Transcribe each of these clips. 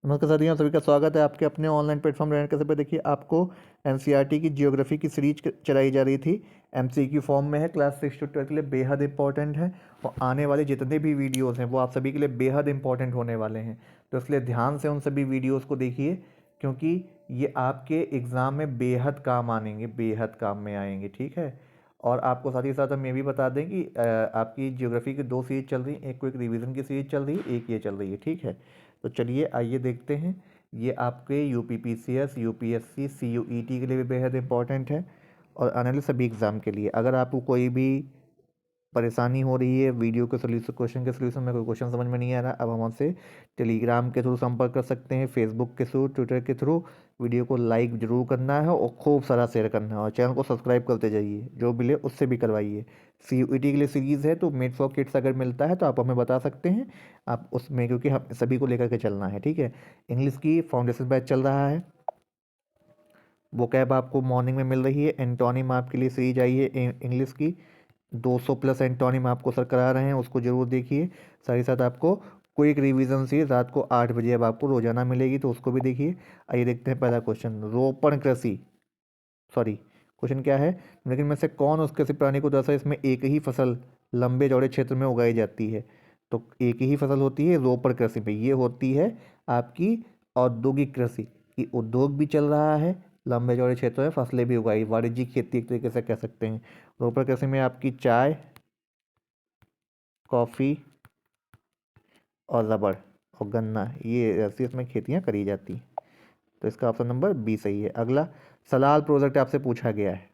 नमस्कार साथियों, सभी का स्वागत है आपके अपने ऑनलाइन प्लेटफॉर्म लर्न कैसे पे। देखिए, आपको एनसीईआरटी की जियोग्राफी की सीरीज चलाई जा रही थी। एमसीक्यू फॉर्म में है, क्लास 6 to 12 के लिए बेहद इंपॉर्टेंट है। और आने वाले जितने भी वीडियोस हैं वो आप सभी के लिए बेहद इंपॉर्टेंट होने वाले हैं। तो इसलिए ध्यान से उन सभी वीडियोस को देखिए, क्योंकि ये आपके एग्ज़ाम में बेहद काम आएंगे, बेहद काम में आएंगे। ठीक है। और आपको साथ ही साथ हम ये भी बता दें कि आपकी जियोग्राफी की 2 सीरीज चल रही हैं, एक क्विक रिवीजन की सीरीज चल रही है, एक ये चल रही है। ठीक है। तो चलिए आइए देखते हैं। ये आपके यूपीपीसीएस, यूपीएससी, सीयूईटी के लिए भी बेहद इंपॉर्टेंट है और आने वाले सभी एग्ज़ाम के लिए। अगर आपको कोई भी परेशानी हो रही है वीडियो के सोल्यूशन, क्वेश्चन के सोल्यूशन में कोई क्वेश्चन समझ में नहीं आ रहा, अब हम हमसे टेलीग्राम के थ्रू संपर्क कर सकते हैं, फेसबुक के थ्रू, ट्विटर के थ्रू। वीडियो को लाइक जरूर करना है और खूब सारा शेयर करना है और चैनल को सब्सक्राइब करते जाइए, जो मिले उससे भी करवाइए। सीयूईटी के लिए सीरीज़ है, तो मेड फॉर किड्स अगर मिलता है तो आप हमें बता सकते हैं, आप उसमें, क्योंकि हम सभी को लेकर के चलना है। ठीक है। इंग्लिश की फाउंडेशन बैच चल रहा है, वो कैब आपको मॉर्निंग में मिल रही है। एंटोनिम आपके लिए सीरीज आई है इंग्लिश की, 200 प्लस एंटोनिम आपको सर करा रहे हैं, उसको ज़रूर देखिए। साथ ही साथ आपको क्विक रिवीजन सी रात को 8 बजे अब आपको रोजाना मिलेगी, तो उसको भी देखिए। आइए देखते हैं पहला क्वेश्चन। रोपण कृषि, सॉरी, क्वेश्चन क्या है, लेकिन में से कौन उस कृषि प्राणी को दर्शा इसमें एक ही फसल लंबे चौड़े क्षेत्र में उगाई जाती है। तो एक ही फसल होती है रोपण कृषि में, ये होती है आपकी औद्योगिक कृषि, कि उद्योग भी चल रहा है, लंबे चौड़े क्षेत्रों में फसलें भी उगाई, वाणिज्यिक खेती एक तरीके से कह सकते हैं। रोपण कृषि में आपकी चाय, कॉफ़ी और रबड़ और गन्ना, ये ऐसी इसमें खेतियाँ करी जाती हैं। तो इसका ऑप्शन नंबर बी सही है। अगला, सलाल प्रोजेक्ट आपसे पूछा गया है।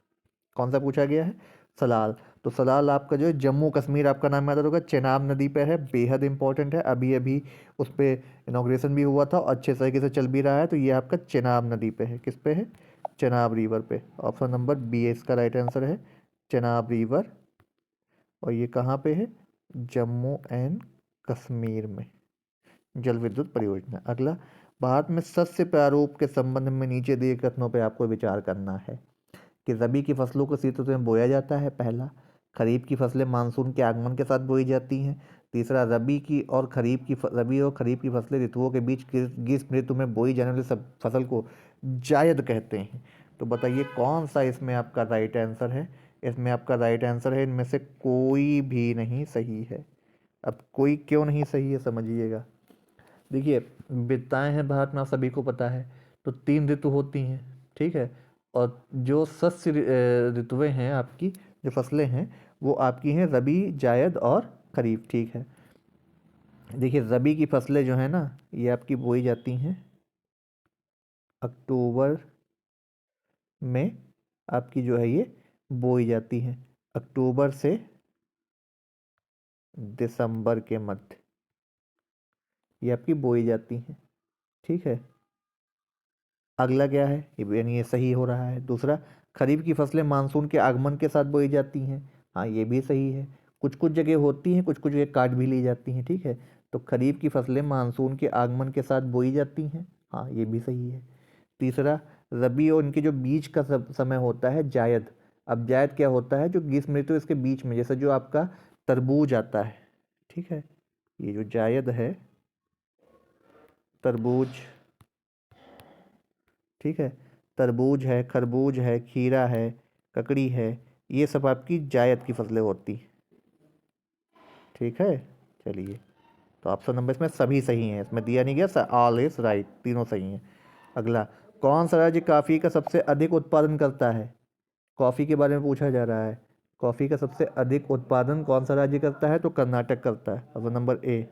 कौन सा पूछा गया है? सलाल। तो सलाल आपका जो है जम्मू कश्मीर, आपका नाम याद होगा, चेनाब नदी पे है, बेहद इंपॉर्टेंट है। अभी अभी उस पर इनाग्रेशन भी हुआ था और अच्छे तरीके से चल भी रहा है। तो ये आपका चेनाब नदी पे है। किस पे है? चेनाब रिवर पे। ऑप्शन नंबर बी है इसका राइट आंसर है, चेनाब रिवर। और ये कहाँ पे है? जम्मू एंड कश्मीर में, जल विद्युत परियोजना। अगला, भारत में शस्य प्रारूप के संबंध में नीचे दिए कथनों पर आपको विचार करना है। कि रबी की फसलों को शीत ऋतु में बोया जाता है, पहला। खरीफ की फसलें मानसून के आगमन के साथ बोई जाती हैं, तीसरा। रबी और खरीफ की फसलें ऋतुओं के बीच ग्रीष्म ऋतु में बोई जाने वाली सब फसल को जायद कहते हैं। तो बताइए कौन सा इसमें आपका राइट आंसर है? इसमें आपका राइट आंसर है, इनमें से कोई भी नहीं सही है। अब कोई क्यों नहीं सही है समझिएगा। देखिए, विविधताएं हैं भारत में, आप सभी को पता है। तो 3 ऋतु होती हैं। ठीक है। और जो शस्य ऋतुएं हैं आपकी, जो फसलें हैं, वो आपकी हैं रबी, जायद और खरीफ। ठीक है। देखिए, रबी की फसलें जो है ना, ये आपकी बोई जाती हैं अक्टूबर में। आपकी जो है ये बोई जाती हैं अक्टूबर से दिसंबर के मध्य, ये आपकी बोई जाती हैं। ठीक है। अगला क्या है, ये यानी ये सही हो रहा है। दूसरा, खरीफ की फसलें मानसून के आगमन के साथ बोई जाती हैं। हाँ, ये भी सही है। कुछ कुछ जगह होती हैं, कुछ कुछ जगह काट भी ली जाती हैं। ठीक है। तो खरीफ की फसलें मानसून के आगमन के साथ बोई जाती हैं। हाँ, ये भी सही है। तीसरा, रबी और इनके जो बीच का समय होता है जायद। अब जायद क्या होता है? जो ग्रीष्म ऋतु इसके बीच में, जैसे जो आपका तरबूज आता है। ठीक है। ये जो जायद है, तरबूज, ठीक है, तरबूज है, खरबूज है, खीरा है, ककड़ी है, ये सब आपकी जायद की फसलें होती। ठीक है। चलिए, तो ऑप्शन नंबर इसमें सभी सही हैं, इसमें दिया नहीं गया ऑल इज राइट, तीनों सही हैं। अगला, कौन सा राज्य कॉफ़ी का सबसे अधिक उत्पादन करता है? कॉफ़ी के बारे में पूछा जा रहा है। कॉफ़ी का सबसे अधिक उत्पादन कौन सा राज्य करता है? तो कर्नाटक करता है। Option number A,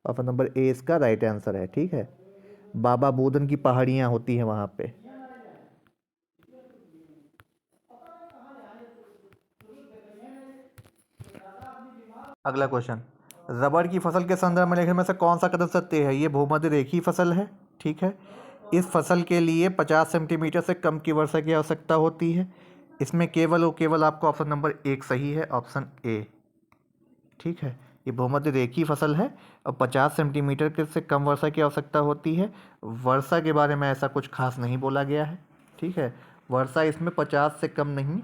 option number A इसका राइट आंसर है। ठीक है। बाबा बूदन की पहाड़ियाँ होती हैं वहाँ पे। अगला क्वेश्चन, रबड़ की फसल के संदर्भ में लेखन में से कौन सा कथन सत्य है? ये भूमध्य रेखीय फसल है। ठीक है। इस फसल के लिए 50 सेंटीमीटर से कम की वर्षा की आवश्यकता होती है। इसमें केवल और केवल आपका ऑप्शन नंबर एक सही है, ऑप्शन ए। ठीक है। ये भूमध्य रेखीय फसल है और 50 सेंटीमीटर के से कम वर्षा की आवश्यकता होती है। वर्षा के बारे में ऐसा कुछ खास नहीं बोला गया है। ठीक है। वर्षा इसमें 50 से कम नहीं,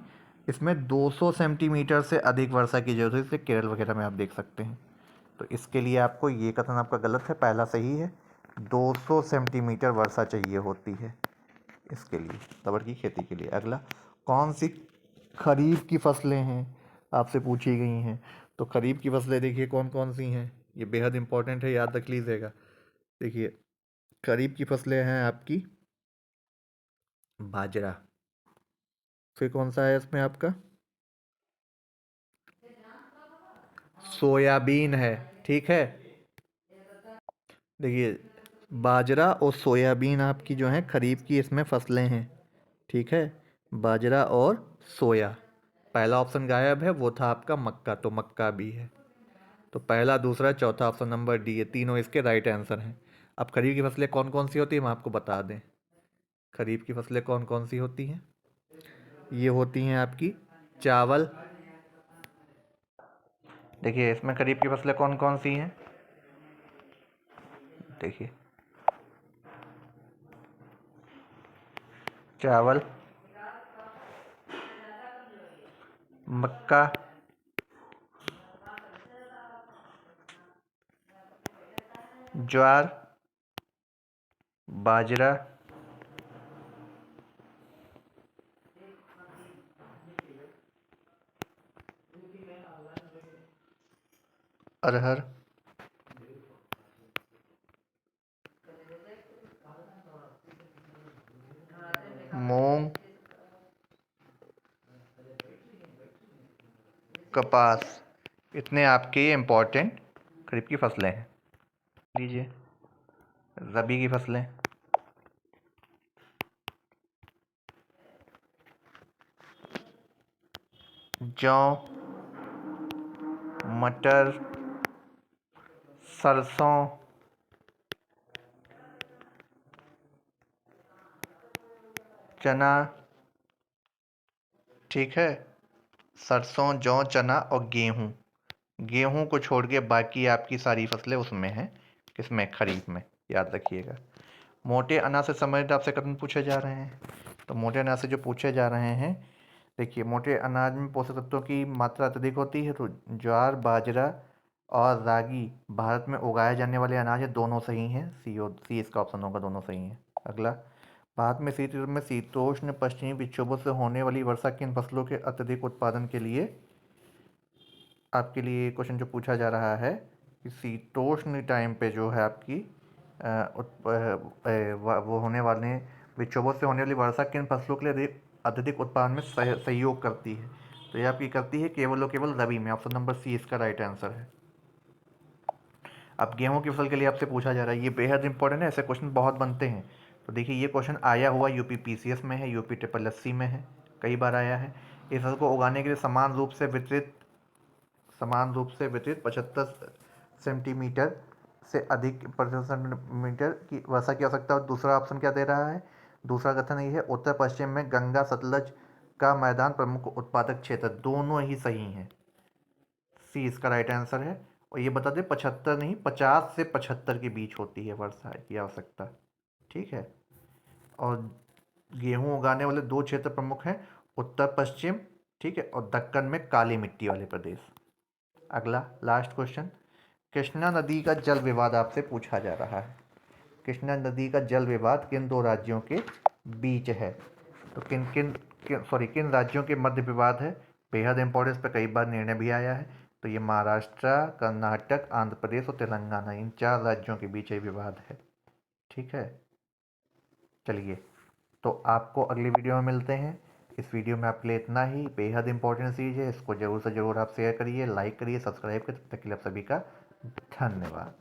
इसमें 200 सेंटीमीटर से अधिक वर्षा की जरूरत है। इसे केरल वगैरह में आप देख सकते हैं। तो इसके लिए आपको ये कथन आपका गलत है, पहला सही है। 200 सेंटीमीटर वर्षा चाहिए होती है इसके लिए, रबर की खेती के लिए। अगला, कौन सी खरीफ की फसलें हैं आपसे पूछी गई हैं। तो खरीफ की फसलें देखिए कौन कौन सी हैं, ये बेहद इंपॉर्टेंट है, याद रख लीजिएगा। देखिए खरीफ की फसलें हैं आपकी बाजरा, फिर कौन सा है इसमें आपका, सोयाबीन है, ठीक है। देखिए बाजरा और सोयाबीन आपकी जो है खरीफ की इसमें फसलें हैं, ठीक है। बाजरा और सोया, पहला ऑप्शन गायब है, वो था आपका मक्का, तो मक्का भी है। तो पहला, दूसरा, चौथा ऑप्शन नंबर डी, ये तीनों इसके राइट आंसर हैं। अब खरीफ की फसलें कौन कौन सी होती हैं हम आपको बता दें। खरीफ की फसलें कौन कौन सी होती हैं, ये होती हैं आपकी चावल। देखिए इसमें खरीफ की फसलें कौन कौन सी हैं, देखिए चावल, मक्का, ज्वार, बाजरा, अरहर, मूंग, कपास। इतने आपके इम्पोर्टेंट खरीफ की फसलें हैं। लीजिए रबी की फसलें, जौ, मटर, सरसों, चना, ठीक है। सरसों, जौ, चना और गेहूँ। गेहूँ को छोड़ के बाकी आपकी सारी फसलें उसमें हैं, किसमें, खरीफ में, याद रखिएगा। मोटे अनाज से संबंधित आपसे कथन पूछे जा रहे हैं। तो मोटे अनाज से जो पूछे जा रहे हैं, देखिए मोटे अनाज में पोषक तत्वों की मात्रा अत्यधिक होती है। तो ज्वार, बाजरा और रागी भारत में उगाए जाने वाले अनाज है, दोनों सही हैं, सी इसका ऑप्शन होगा, दोनों सही हैं। अगला, भारत में शीत ऋतु में शीतोष्ण पश्चिमी विक्षोभों से होने वाली वर्षा किन फसलों के अत्यधिक उत्पादन के लिए, आपके लिए क्वेश्चन जो पूछा जा रहा है कि शीतोष्ण टाइम पे जो है आपकी वो होने वाले विक्षोभों से होने वाली वर्षा किन फसलों के लिए अत्यधिक उत्पादन में सहयोग करती है। तो ये आपकी करती है केवल और केवल रबी में, ऑप्शन नंबर सी इसका राइट आंसर है। अब गेहूं की फसल के लिए आपसे पूछा जा रहा है, ये बेहद इंपॉर्टेंट है, ऐसे क्वेश्चन बहुत बनते हैं। तो देखिए ये क्वेश्चन आया हुआ यूपी पीसीएस में है, यूपी ट्रिपल एससी में है, कई बार आया है। इस फसल को उगाने के लिए समान रूप से वितरित 75 सेंटीमीटर से अधिक प्रति सेंटीमीटर की वर्षा की आवश्यकता। और दूसरा ऑप्शन क्या दे रहा है, दूसरा कथन ये है, उत्तर पश्चिम में गंगा सतलज का मैदान प्रमुख उत्पादक क्षेत्र। दोनों ही सही हैं, सी इसका राइट आंसर है। और ये बता दें 75 नहीं, 50 से 75 के बीच होती है वर्षा की आवश्यकता, ठीक है। और गेहूं उगाने वाले दो क्षेत्र प्रमुख हैं, उत्तर पश्चिम, ठीक है, और दक्कन में काली मिट्टी वाले प्रदेश। अगला लास्ट क्वेश्चन, कृष्णा नदी का जल विवाद आपसे पूछा जा रहा है। कृष्णा नदी का जल विवाद किन दो राज्यों के बीच है। तो किन राज्यों के मध्य विवाद है, बेहद इंपॉर्टेंस पे कई बार निर्णय भी आया है। तो ये महाराष्ट्र, कर्नाटक, आंध्र प्रदेश और तेलंगाना, इन 4 राज्यों के बीच ये विवाद है, ठीक है। चलिए, तो आपको अगली वीडियो में मिलते हैं। इस वीडियो में आपके लिए इतना ही, बेहद इंपॉर्टेंट चीज़ है, इसको ज़रूर से ज़रूर आप शेयर करिए, लाइक करिए, सब्सक्राइब करिए। तब तक के लिए आप सभी का धन्यवाद।